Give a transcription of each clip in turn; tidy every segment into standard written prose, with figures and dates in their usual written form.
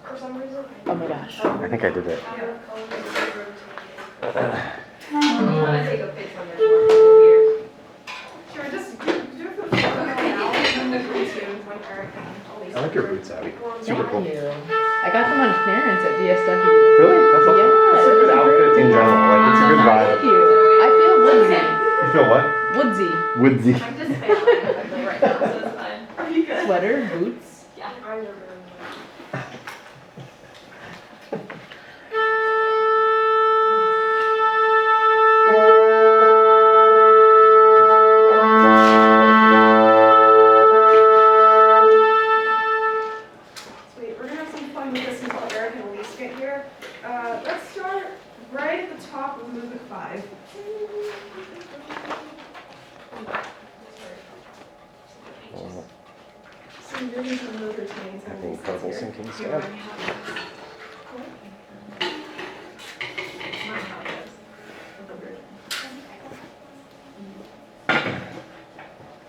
for some reason. Oh my gosh. I think I did it. You want to take a picture of it? Sure, just do it for now, and then we'll do when Eric and I like your boots, Abby. Super cool. Thank you. I got them on clearance at DSW. Really? That's awesome. Yeah, It's a good outfit in general. Like, it's a good vibe. Thank you. I feel woodsy. You feel what? Woodsy. Woodsy. I'm just failing right now, so it's fine. Are you good? Sweater, boots. Yeah. Sweet, we're gonna have some fun with this until Eric and Elise get here. Let's start right at the top of movement 5. So you're using the motor chains and Having trouble sinking Do you sand. already have it?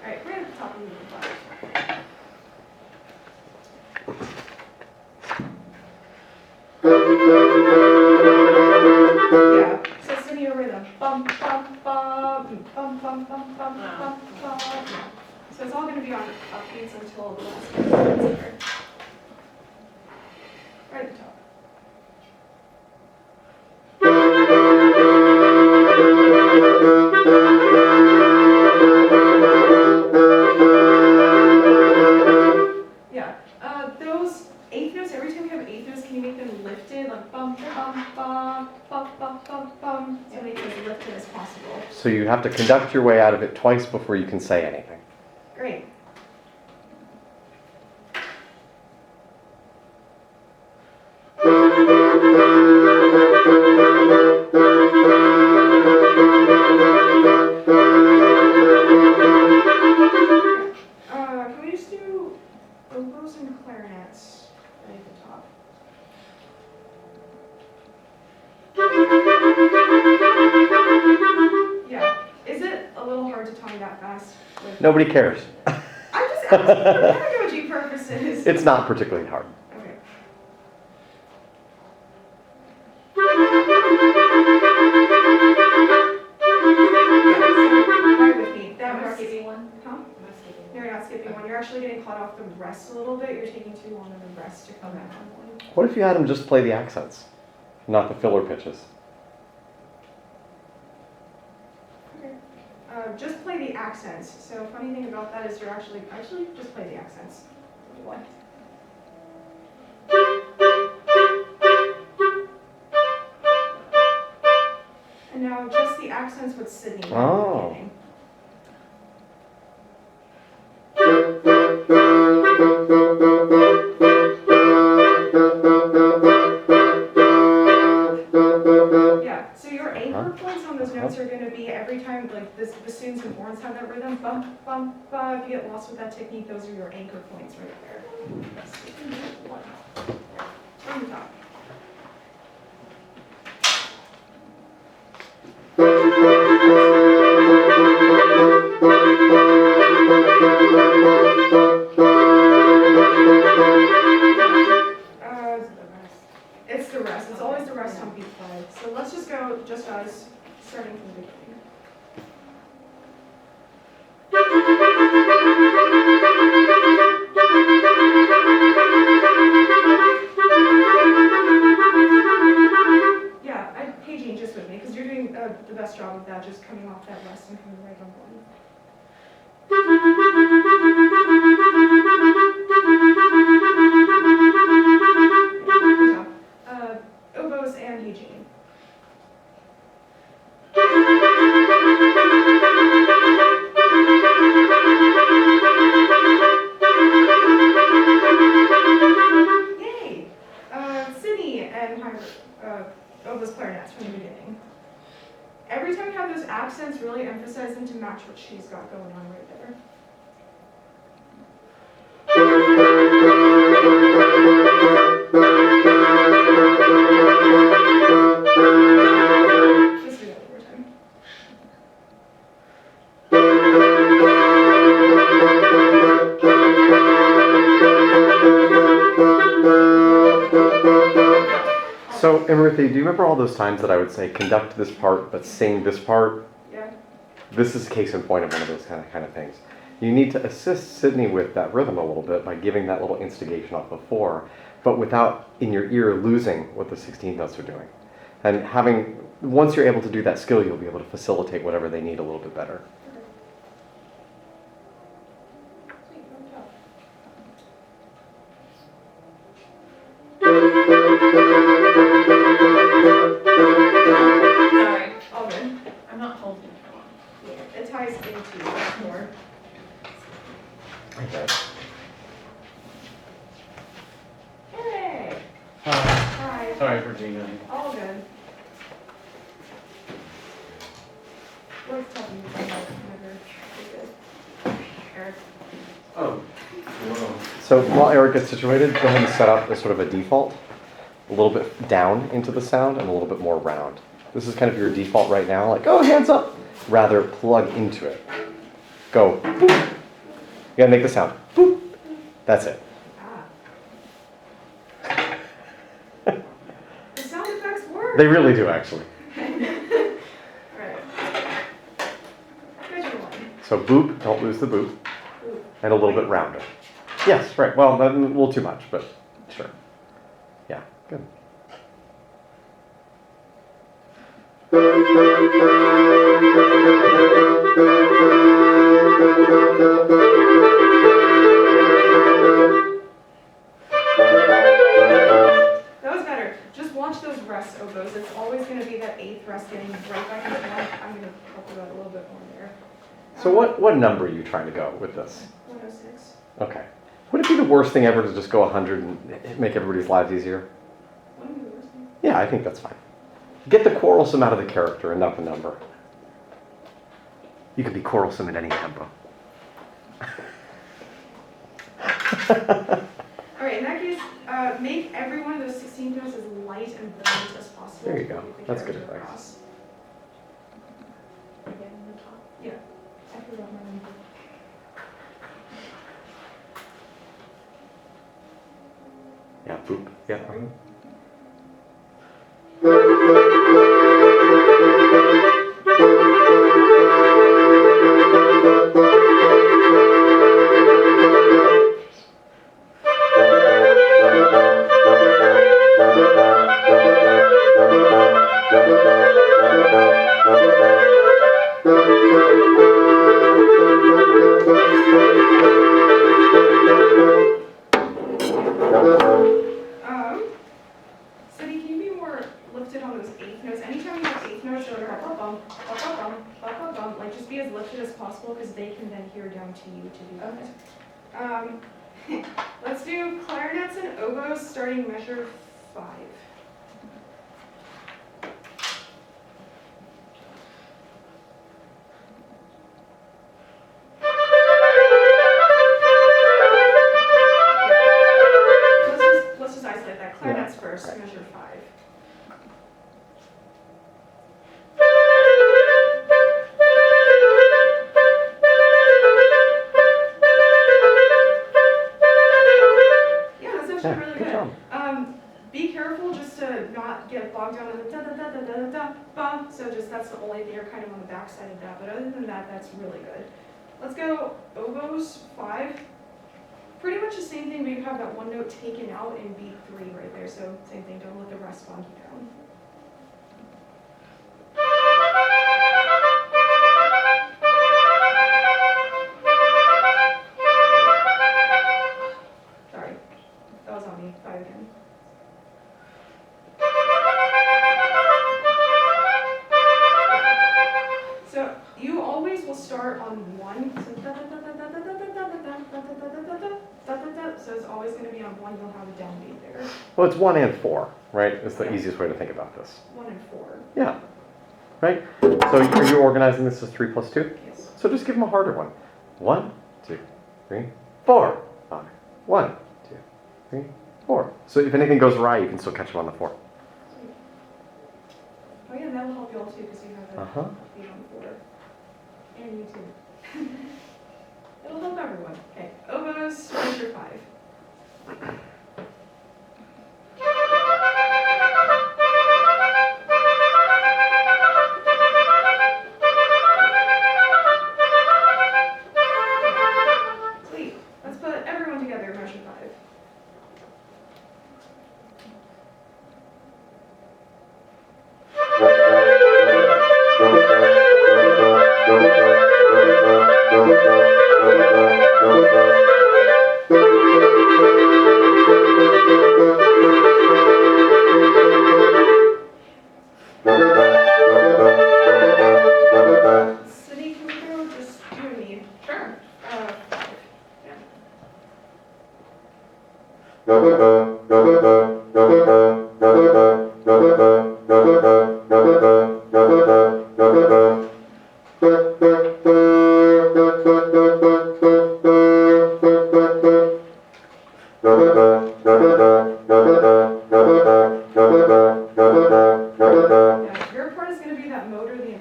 Alright, right at the top of movement 5. Yeah, so it's gonna be a rhythm. Bum, bum, bum, bum, bum, bum, bum, bum, bum. Yeah. So it's all gonna be on upbeats until the last one is here. Right at the top. Yeah, those eighth notes, every time you have eighth notes, can you make them lifted? Like bum, bum, bum, bum, bum, bum, bum. So make them as lifted as possible. So you have to conduct your way out of it twice before you can say anything. Great. Can we just do oboes and clarinets right at the top? Yeah. Is it a little hard to time that fast? Nobody cares. I'm just asking for pedagogy purposes. It's not particularly hard. Okay. Bear with me. That Am I was skipping one? Huh? Am I skipping No, you're not skipping one. You're actually getting caught off the rest a little bit. You're taking too long on the rest to come back on one. What if you had him just play the accents, not the filler pitches? Okay. Just play the accents. So funny thing about that is you're actually just play the accents. What? And now just the accents with Sydney. Oh. Yeah, so your anchor points on those notes are going to be every time, like this, bassoons and horns have that rhythm, bump, bump, bump. If you get lost with that technique, those are your anchor points right there. From the top. It's the rest. It's always the rest on beat 5. So let's just go just us, starting from the beginning. Yeah, paging just with me, because you're doing the best job of that, just coming off that rest and coming right on one. Oboes and Eugene. Yay! Sydney and oboes clarinets from the beginning. Every time you have those accents, really emphasize them to match what she's got going on right there. Just do that one more time. So, Emerthy, do you remember all those times that I would say, conduct this part, but sing this part? Yeah. This is a case in point of one of those kind of things. You need to assist Sydney with that rhythm a little bit by giving that little instigation off of 4, but without, in your ear, losing what the 16 notes are doing. And once you're able to do that skill, you'll be able to facilitate whatever they need a little bit better. Sweet, good job. Sorry, All good. I'm not holding for long. Yeah, it ties into much more. Okay. Hooray! Hi. Hi. Sorry, Regina. All good. What's helping you find out whenever you're good? Eric. Oh, hello. So while Eric gets situated, go ahead and set up as sort of a default, a little bit down into the sound and a little bit more round. This is kind of your default right now, like, oh, hands up. Rather, plug into it. Go. Boop. You gotta make the sound. Boop. That's it. Ah. The sound effects work. They really do, actually. Alright. Measure 1. So boop, don't lose the boop, Ooh. and a little bit rounder. Yes, right. Well, a little too much, but sure. Yeah, good. That was better. Just watch those rest oboes. It's always going to be that 8th rest getting right back into one. I'm going to help you out a little bit more there. So what number are you trying to go with this? 106. Okay. Would it be the worst thing ever to just go 100 and make everybody's lives easier? What am I the worst thing? Yeah, I think that's fine. Get the quarrelsome out of the character and not the number. You can be quarrelsome in any tempo. Alright, in that case, make every one of those 16 notes as light and blunt as possible. There you to go. get the That's good character advice. across. Again, the top. Yeah. I forgot my number. Yeah, boop. Yeah. Sorry. Cindy, can you be more lifted on those 8th notes? Anytime you have 8th notes, you're like bum, bum, like just be as lifted as possible because they can then hear down to you to do that. Let's do clarinets and oboes starting measure 5. Let's just isolate that. Clarinets first, right. measure 5. Yeah, that's actually Yeah, really good good. job. Be careful just to not get bogged down in the da da da da da da da ba. So just that's the only thing you're kind of on the back side of that. But other than that, that's really good. Let's go oboes 5. Pretty much the same thing, but you have that one note taken out in beat 3 right there. So same thing, don't let the rest bog you down. Sorry, that was on me. 5 again. So you always will start on 1. So da da da da da da da da da da da da da da da da. So it's always going to be on 1. You'll have a downbeat there. Well, it's 1 and 4, right? It's the easiest way to think about this. 1 and 4. Yeah. Right? So are you organizing this as 3 plus 2? Yes. So just give them a harder one. 1, 2, 3, 4. 5. 1, 2, 3, 4. So if anything goes awry, you can still catch them on the 4. Oh yeah, that will help you all too because you have a Uh-huh. beat on 4. And you too. It'll help everyone. Okay, oboes, measure 5.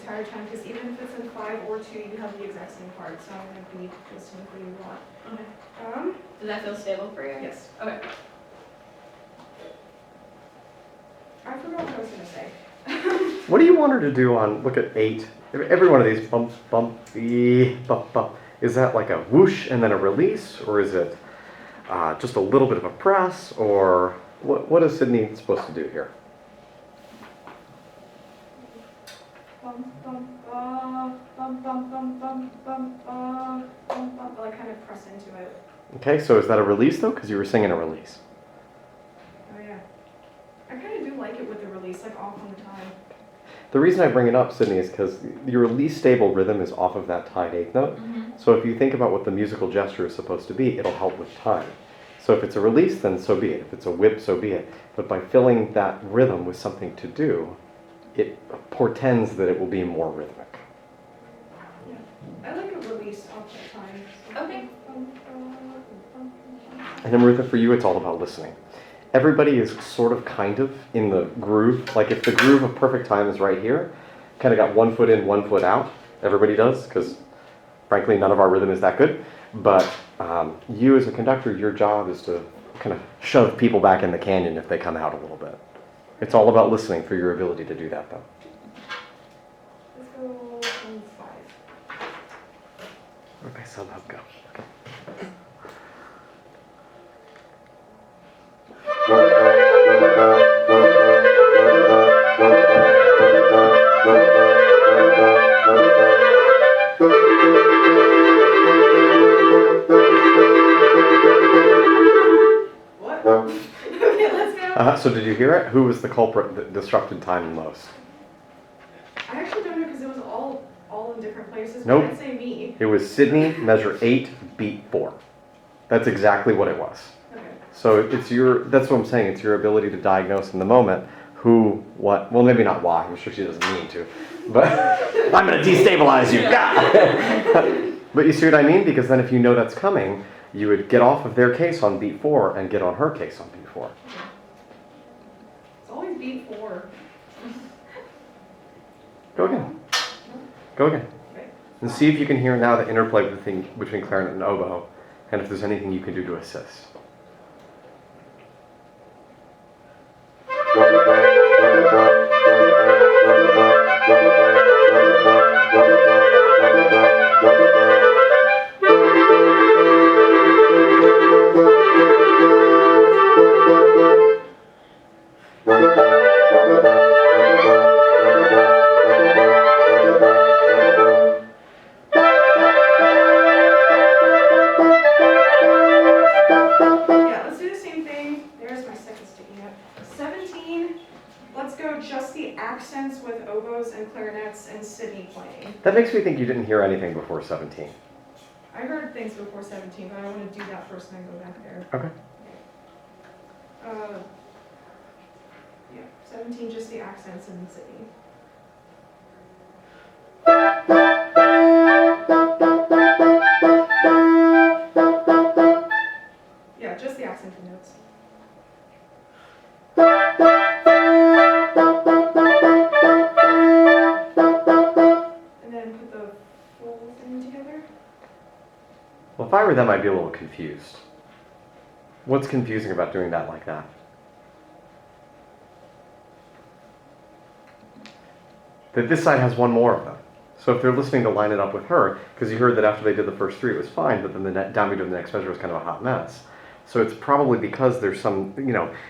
entire time, because even if it's in 5 or 2, you have the exact same part, so I'm going to be listening for you a lot. Okay. Does that feel stable for you? Yes. Okay. I forgot what I was going to say. What do you want her to do on, look at 8? Every one of these, bump, bump, bump, bump. Is that like a whoosh and then a release? Or is it just a little bit of a press? Or what is Sydney supposed to do here? Bum, bum, bum, bum, bum, bum, bum, bum, bum, bum, like kind of press into it. Okay, so is that a release though? Because you were singing a release. Oh yeah. I kind of do like it with the release, like off on the time. The reason I bring it up, Sydney, is because your least stable rhythm is off of that tied 8th note. So if you think about what the musical gesture is supposed to be, it'll help with time. So if it's a release, then so be it. If it's a whip, so be it. But by filling that rhythm with something to do, it portends that it will be more rhythmic. Yeah. I like a release off the time. So Okay. And then Marutha, for you, it's all about listening. Everybody is sort of kind of in the groove. Like if the groove of perfect time is right here, kind of got 1 foot in, 1 foot out. Everybody does, because frankly, none of our rhythm is that good. But you as a conductor, your job is to kind of shove people back in the canyon if they come out a little bit. It's all about listening for your ability to do that, though. Let's go from 5. Okay, so let's go. What? Okay, let's go. So did you hear it? Who was the culprit that disrupted time the most? I actually don't know because it was all in different places. Nope. But I'd say me. It was Sydney, measure 8, beat 4. That's exactly what it was. Okay. So that's what I'm saying, it's your ability to diagnose in the moment who, what, well maybe not why, I'm sure she doesn't mean to, but I'm going to destabilize you. Yeah. But you see what I mean? Because then if you know that's coming, you would get off of their case on beat 4 and get on her case on beat 4. It's always beat 4. Go again. Go again. Okay. And see if you can hear now the interplay between clarinet and oboe, and if there's anything you can do to assist. Yeah, let's do the same thing. There's my second sticky note. 17, let's go just the accents with oboes and clarinets and Sydney playing. That makes me think you didn't hear anything before 17. I heard things before 17, but I want to do that first and then go back there. Okay. Yeah, 17, just the accents and Sydney. Yeah, just the accented notes. And then put the full thing together. Well, if I were them, I'd be a little confused. What's confusing about doing that like that? That this side has one more of them. So if they're listening to line it up with her, because you heard that after they did the first 3 it was fine, but then the downbeat of the next measure was kind of a hot mess. So it's probably because there's some,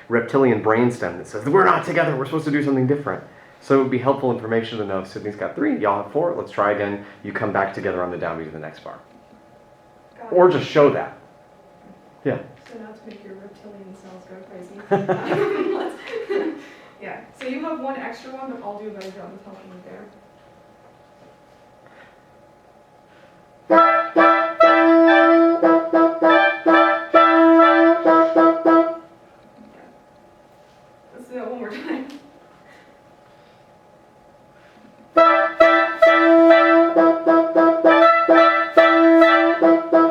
reptilian brainstem that says, we're not together, we're supposed to do something different. So it would be helpful information to know if Sydney's got 3, y'all have 4, let's try again, you come back together on the downbeat of the next bar. Got Or it. just show that. Yeah. So not to make your reptilian cells go crazy. Yeah, so you have one extra one, but I'll do a better job of helping you there. Let's do that one more time.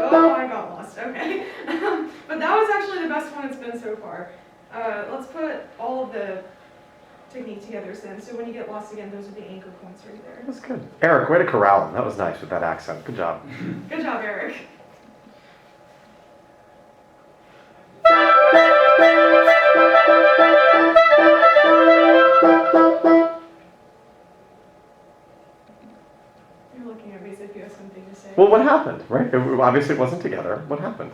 Oh, I got lost. Okay. But that was actually the best one it's been so far. Let's put all of the technique together since. So when you get lost again, those are the anchor points right there. That's good. Eric, way to corral him. That was nice with that accent. Good job. Good job, Eric. You're looking at me as if you have something to say. Well, what happened, right? Obviously, it wasn't together. What happened?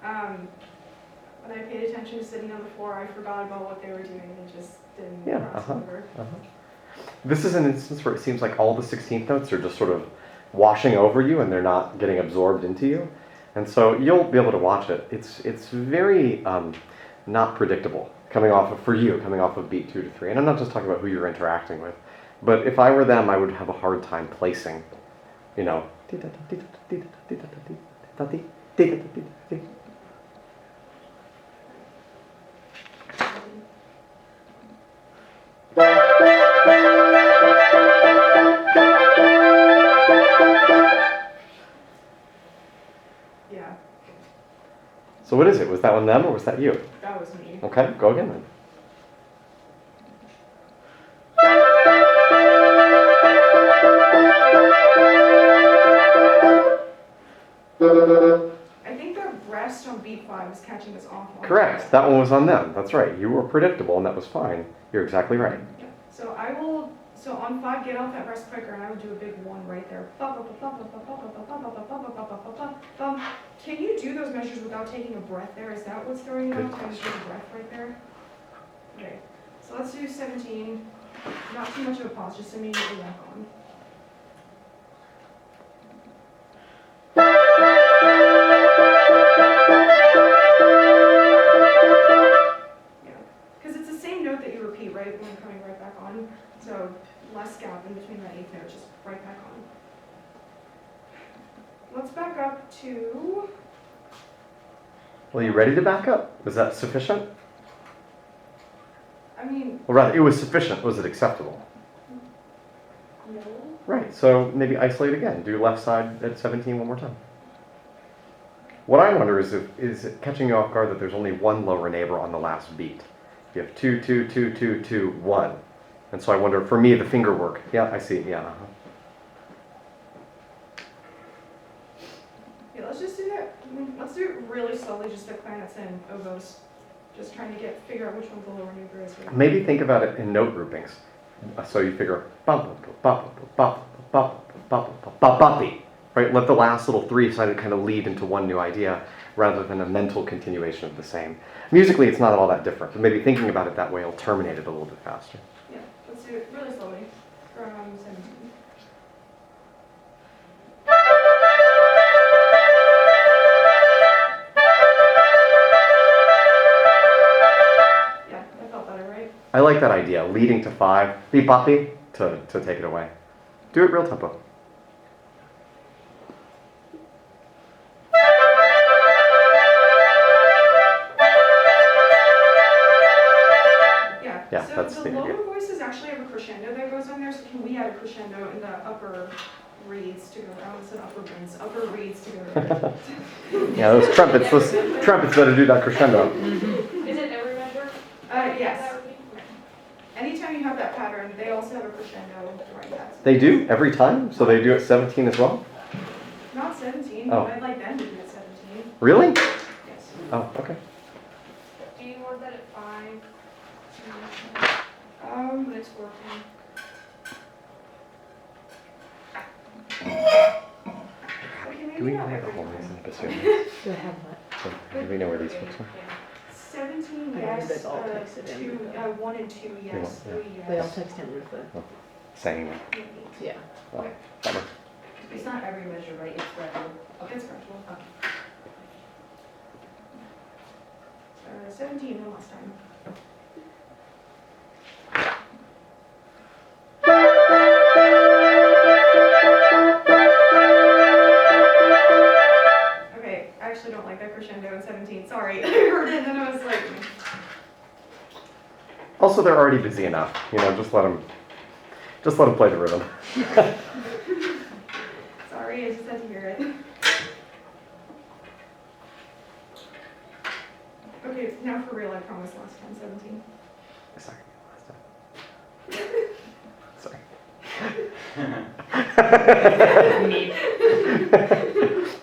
When I paid attention to sitting on the floor, I forgot about what they were doing and just didn't cross over. This is an instance where it seems like all the 16th notes are just sort of washing over you and they're not getting absorbed into you. And so you'll be able to watch it. It's very not predictable coming off of beat 2 to 3. And I'm not just talking about who you're interacting with, but if I were them, I would have a hard time placing, you know. Yeah, So what is it? Was that one them or was that you? that was me. Okay, go again then. I think the rest on beat 5 is catching us off on. Correct. That one was on them. That's right. You were predictable and that was fine. You're exactly right. Yeah. So on 5, get off that rest quicker, and I would do a big 1 right there. Can you do those measures without taking a breath there? Is that what's throwing you Good off? Can you take a breath right there? Okay. So let's do 17. Not too much of a pause, just immediately back on. Because it's the same note that you repeat, right, when coming right back on. So less gap in between that 8th note, just right back on. Let's back up to... Well, you ready to back up? Was that sufficient? I mean, Well, rather, it was sufficient. Was it acceptable? no. Right. So maybe isolate again. Do left side at 17 one more time. What I wonder is is it catching you off guard that there's only one lower neighbor on the last beat. You have 2, 2, 2, 2, 2, 1. And so I wonder, for me, the finger work. Yeah, I see. Yeah. Yeah, let's just do that. Let's do it really slowly, just the clarinets and oboes. Just trying to figure out which one's the lower neighbor is. Maybe think about it in note groupings. So you figure right? Let the last little 3 kind of lead into one new idea rather than a mental continuation of the same. Musically, it's not all that different, but maybe thinking about it that way will terminate it a little bit faster. Yeah, let's do it really slowly from 17. Yeah, that felt better, right? I like that idea, leading to 5, beep boppy, to take it away. Do it real tempo. Yeah, so that's the the lower idea. voices actually have a crescendo that goes on there, so can we add a crescendo in the upper reeds to go around? It's an upper winds, upper reeds to go around. Yeah, those trumpets better do that crescendo. Is it every measure? Yes. That would be? Anytime you have that pattern, they also have a crescendo during that. They do every time, so they do it 17 as well. Not 17, Oh. but I'd like them to do it 17. Really? Yes. Oh, okay. Do you want that at 5? When it's 14? Okay, Do we maybe know not where the every whole time. reason episode is? Do I have what? So, do we know where these books are? 17, I yes. it's all texted in. 1 and 2, yes. Yeah. 3, They all yes. text in with the, Saying yeah. oh, bummer. It's not every measure, right? It's gradual. It's gradual. 17 one last time. Okay, I actually don't like that crescendo in 17. Sorry, I heard it and then I was like, Also, they're already busy enough. You know, just let them play the rhythm. sorry, I just had to hear it. Okay, now for real, I promise last time, 17. Sorry, last time.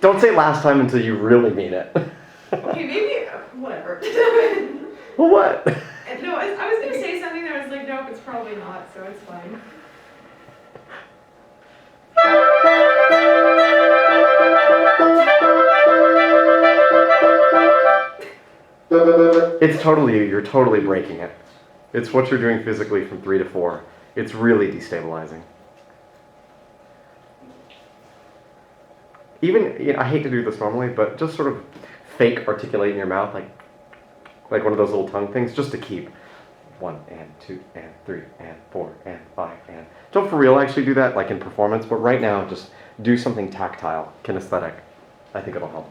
Don't say last time until you really mean it. Okay, maybe, whatever. Well, what? No, I was gonna say something that I was like, nope, it's probably not, so it's fine. It's totally you. You're totally breaking it. It's what you're doing physically from 3 to 4. It's really destabilizing. Even, you know, I hate to do this normally, but just sort of fake articulate in your mouth, like one of those little tongue things, just to keep 1 and 2 and 3 and 4 and 5 and. Don't for real actually do that, like in performance, but right now just do something tactile, kinesthetic. I think it'll help.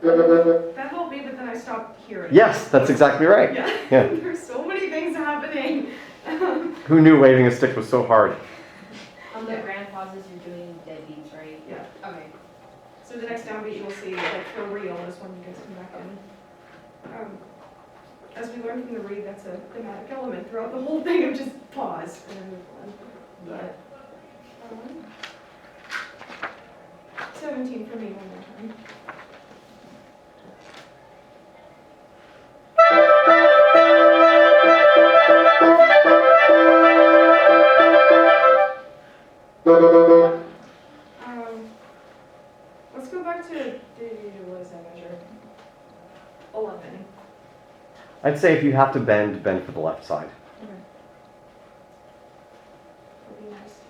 That helped me, but then I stopped hearing. Yes, that's exactly right. Yeah. Yeah. There's so many things happening. Who knew waving a stick was so hard? On the grand pauses, you're doing dead beats, right? Yeah. Okay. So the next downbeat you'll see, like for real, is when you guys come back in. As we learned from the read, that's a thematic element throughout the whole thing of just pause and then move on. But, 17 for me one more time. Let's go back to, what is that measure? 11. I'd say if you have to bend for the left side. Okay. It'll be nice to.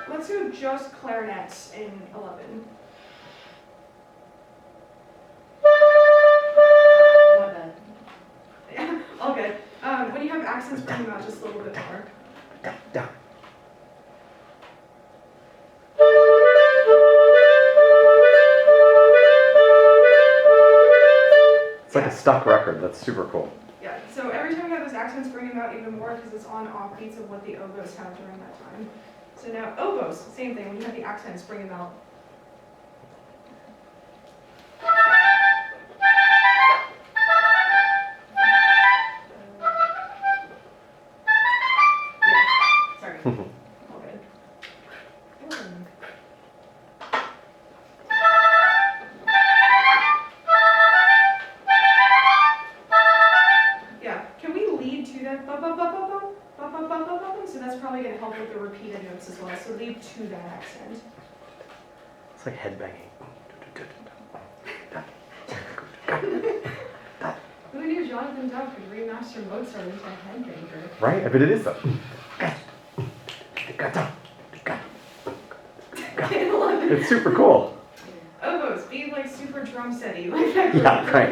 Let's do just clarinets in 11. My bad. Yeah, all good. When you have accents, bring them out just a little bit more. Down. It's like a stuck record. That's super cool. Yeah, so every time you have those accents, bring them out even more because it's on off beats of what the oboes have during that time. So now, oboes, same thing. When you have the accents, bring them out. Yeah, sorry. All good. Yeah, can we lead to that ba ba ba ba ba ba ba ba ba ba? So that's probably gonna help with the repeated notes as well. So lead to that accent. It's like headbanging. Who knew Jonathan Dove could remaster Mozart into a headbanger? Right? But it is though. It's super cool. Oboes, be like super drum steady, like that. Yeah, right.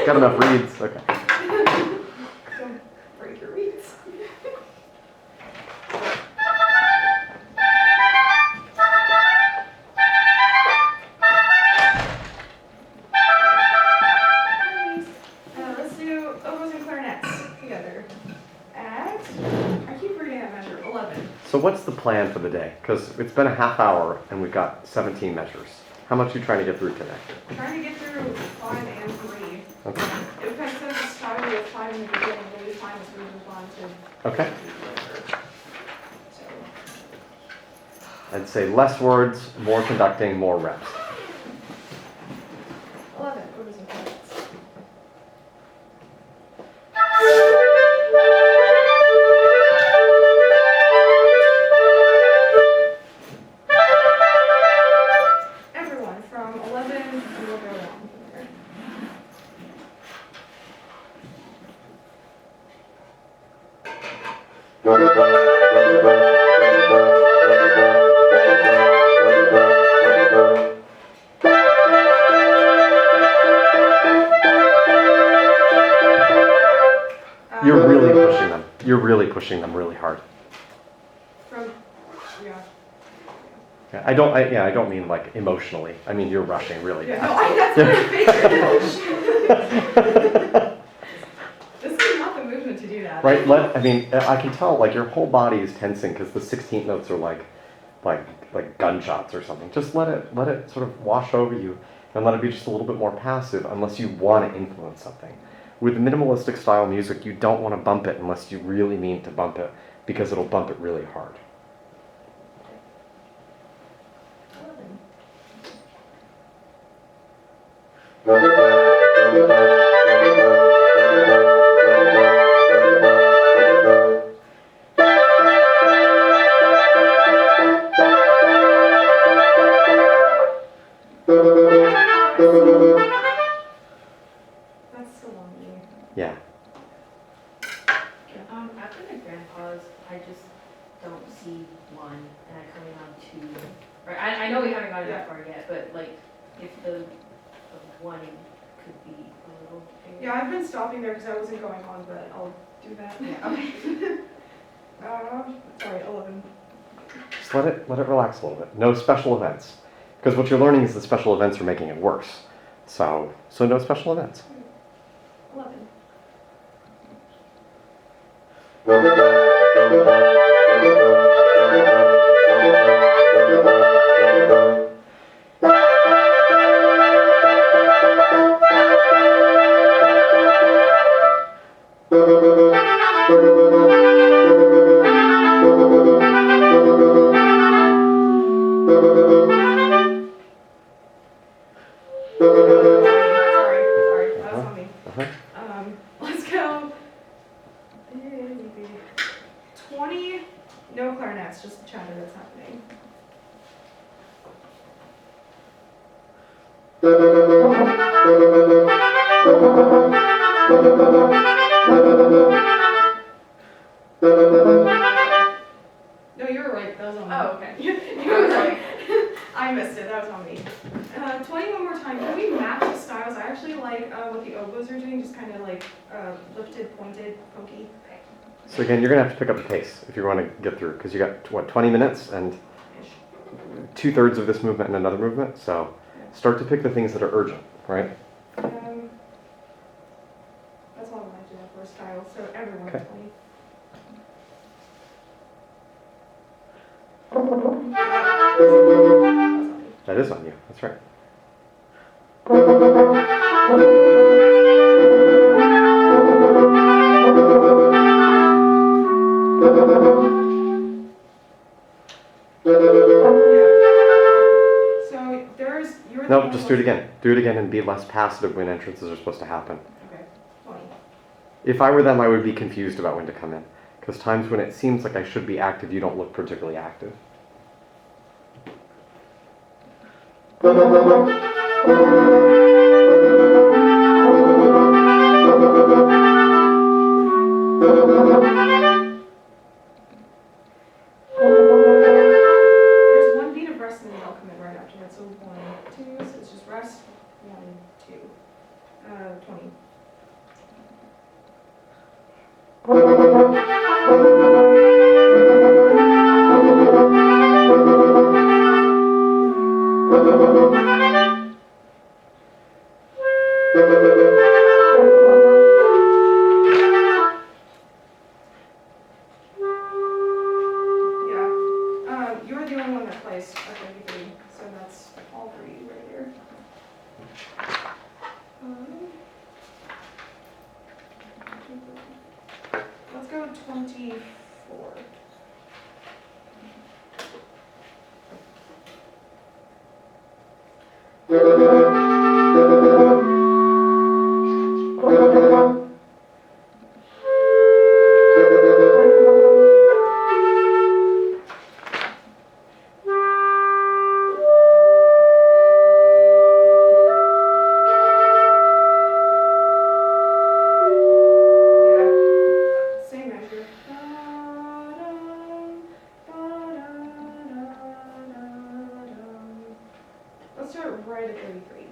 Got enough reeds. Okay. Don't break your reeds. Let's do oboes and clarinets together. At, I keep reading that measure, 11. So what's the plan for the day? Because it's been a half hour and we've got 17 measures. How much are you trying to get through today? Trying to get through 5 and 3. Okay. If I said the style with 5 in the beginning, we'll be fine as we move on to. Okay. So, I'd say less words, more conducting, more reps. 11, oboes and clarinets. Everyone from 11 and we'll go on from there. You're really pushing them. You're really pushing them really hard. From, yeah. I don't mean like emotionally. I mean, you're rushing really Yeah, no, fast. that's what I figured. This is not the movement to do that. Right? I can tell like your whole body is tensing because the 16th notes are like gunshots or something. Just let it sort of wash over you and let it be just a little bit more passive unless you want to influence something. With minimalistic style music, you don't want to bump it unless you really mean to bump it because it'll bump it really hard. That's so lonely. Yeah. After the grand pause, I just don't see one, and I'm coming on two. Right, I know we haven't gotten that far yet, but like, if the one could be a little bigger. Yeah, I've been stopping there because I wasn't going on, but I'll do that. Yeah, okay. Sorry, 11. Just let it relax a little bit. No special events. Because what you're learning is the special events are making it worse. So no special events. 11. Sorry, that was on me. Let's go. 20, no clarinets, just the chatter that's happening. No, you were right, that was on me. Oh, okay. You were right. I missed it, that was on me. 20 one more time. Can we match the styles? I actually like what the oboes are doing, just kind of like lifted, pointed, pokey. So again, you're going to have to pick up the pace if you want to get through, because you got, 20 minutes and Ish. 2/3 of this movement and another movement. So start to pick the things that are urgent, right? That's all I want to do for a style, so everyone Okay. 20. That is on you. That's right. So you're the No, one just do it who's- again. Do it again and be less passive when entrances are supposed to happen. Okay, 20. If I were them, I would be confused about when to come in. Because times when it seems like I should be active, you don't look particularly active. There's one beat of rest and then I'll come in right after that. So 1, 2, so it's just rest. 1, 2. 20. Yeah. You're the only one that plays at 33, so that's all for you right here. Let's go 24. Yeah. Same measure. Let's start right at 33.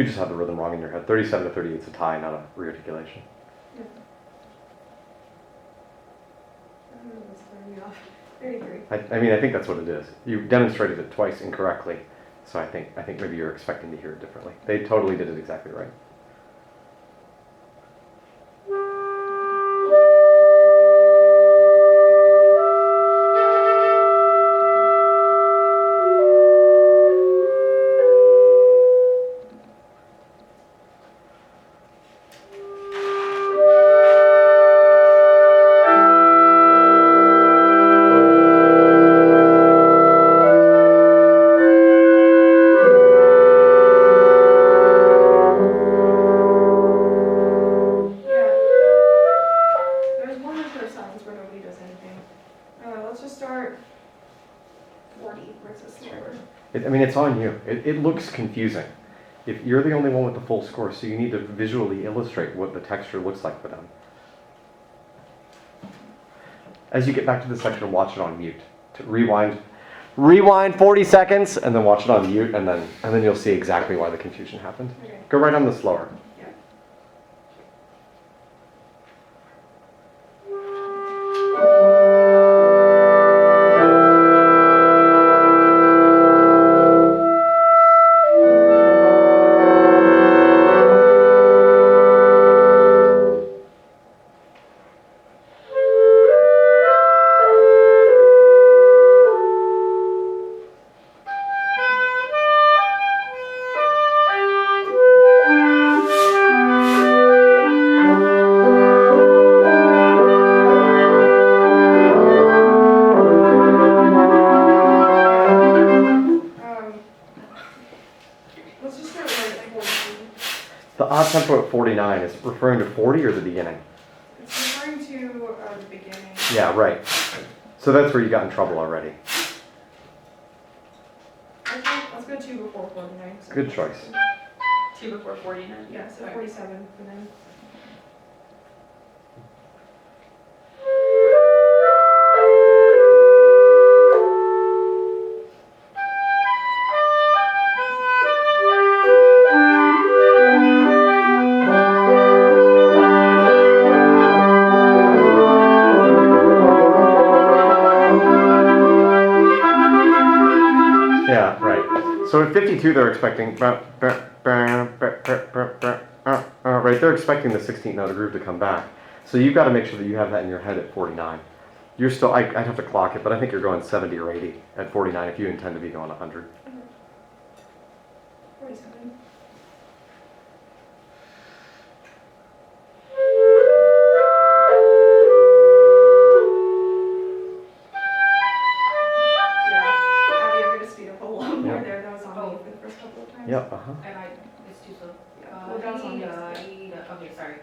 You just have the rhythm wrong in your head. 37 to 38 is a tie, not a rearticulation. That's throwing me off. 33. I mean, I think that's what it is. You demonstrated it twice incorrectly, so I think maybe you're expecting to hear it differently. They totally did it exactly right. Yeah. There's one or two songs where nobody does anything. Let's just start 40, where it says slower. I mean, it's on you. It looks confusing. If you're the only one with the full score, so you need to visually illustrate what the texture looks like for them. As you get back to the section, watch it on mute. To rewind 40 seconds, and then watch it on mute, and then you'll see exactly why the confusion happened. Okay. Go right on the slower. Yeah. Let's just start right at 14. The odd tempo at 49 is referring to 40 or the beginning? It's referring to the beginning. Yeah, right. So that's where you got in trouble already. Let's go 2 before 49. So Good choice. 2 before 49. Yeah, so 47 for them. Yeah, right. So at 52, they're expecting, right, they're expecting the 16th note of groove to come back. So you've got to make sure that you have that in your head at 49. You're still, I'd have to clock it, but I think you're going 70 or 80 at 49 if you intend to be going 100. 47. Yeah, Abby, I'm gonna speed up a lot more there. That was on me for the first couple of times. Yep, And it's too slow. Yeah, well, that's on me. Okay, sorry.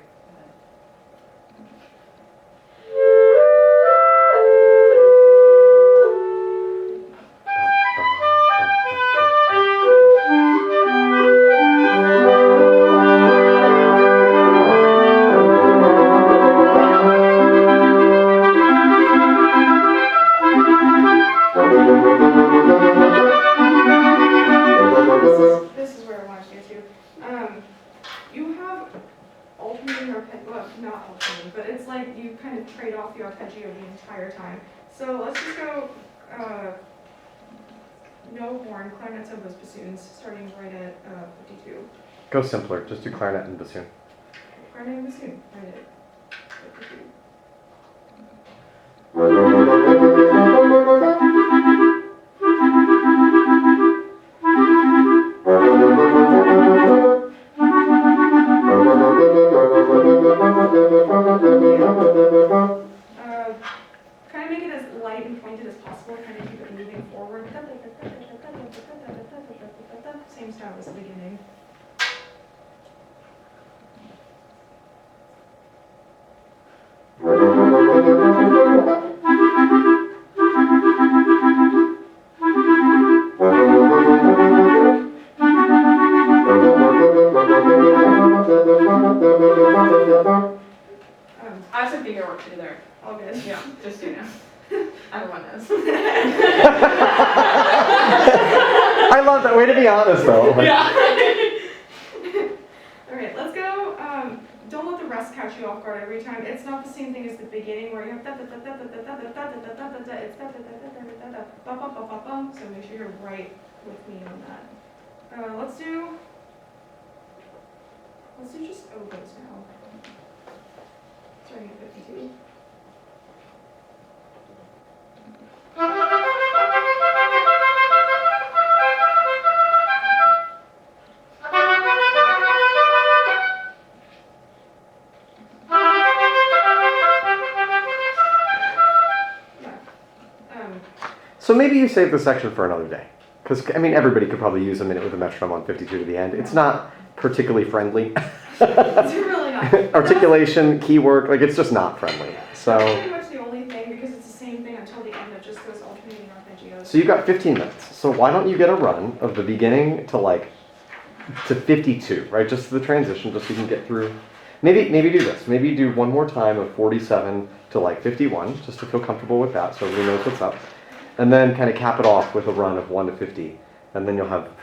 This is where I wanted to get to. You have alternating arpeggio, well, not alternating, but it's like you kind of trade off the arpeggio the entire time. So let's just go, no horn, clarinets, oboes, bassoons, starting right at 52. Go simpler. Just do clarinet and bassoon. Clarinet and bassoon, right at 52. Kind of make it as light and pointed as possible, kind of keep it moving forward. Same style as the beginning. I have some finger work to do there. All good. Yeah, just so you know. Everyone knows. I love that way to be honest, though. Like, Yeah. 12 chord every time. It's not the same thing as the beginning where you have da da da da da da da da da da da da da. It's da da da da da da da bum bum bum bum bum. So make sure you're right with me on that. Let's do just oboes now. Starting at 52. So maybe you save this section for another day. Because, I mean, everybody could probably use a minute with a metronome on 52 to the end. It's not particularly friendly. It's really not. Articulation, key work, like it's just not friendly. That's So pretty much the only thing because it's the same thing until the end. It just goes alternating arpeggios. you've got 15 minutes. So why don't you get a run of the beginning to 52, right? Just the transition, just so you can get through. Maybe do this. Maybe do one more time of 47 to like 51, just to feel comfortable with that, so everybody knows what's up. And then kind of cap it off with a run of 1 to 50, and then you'll have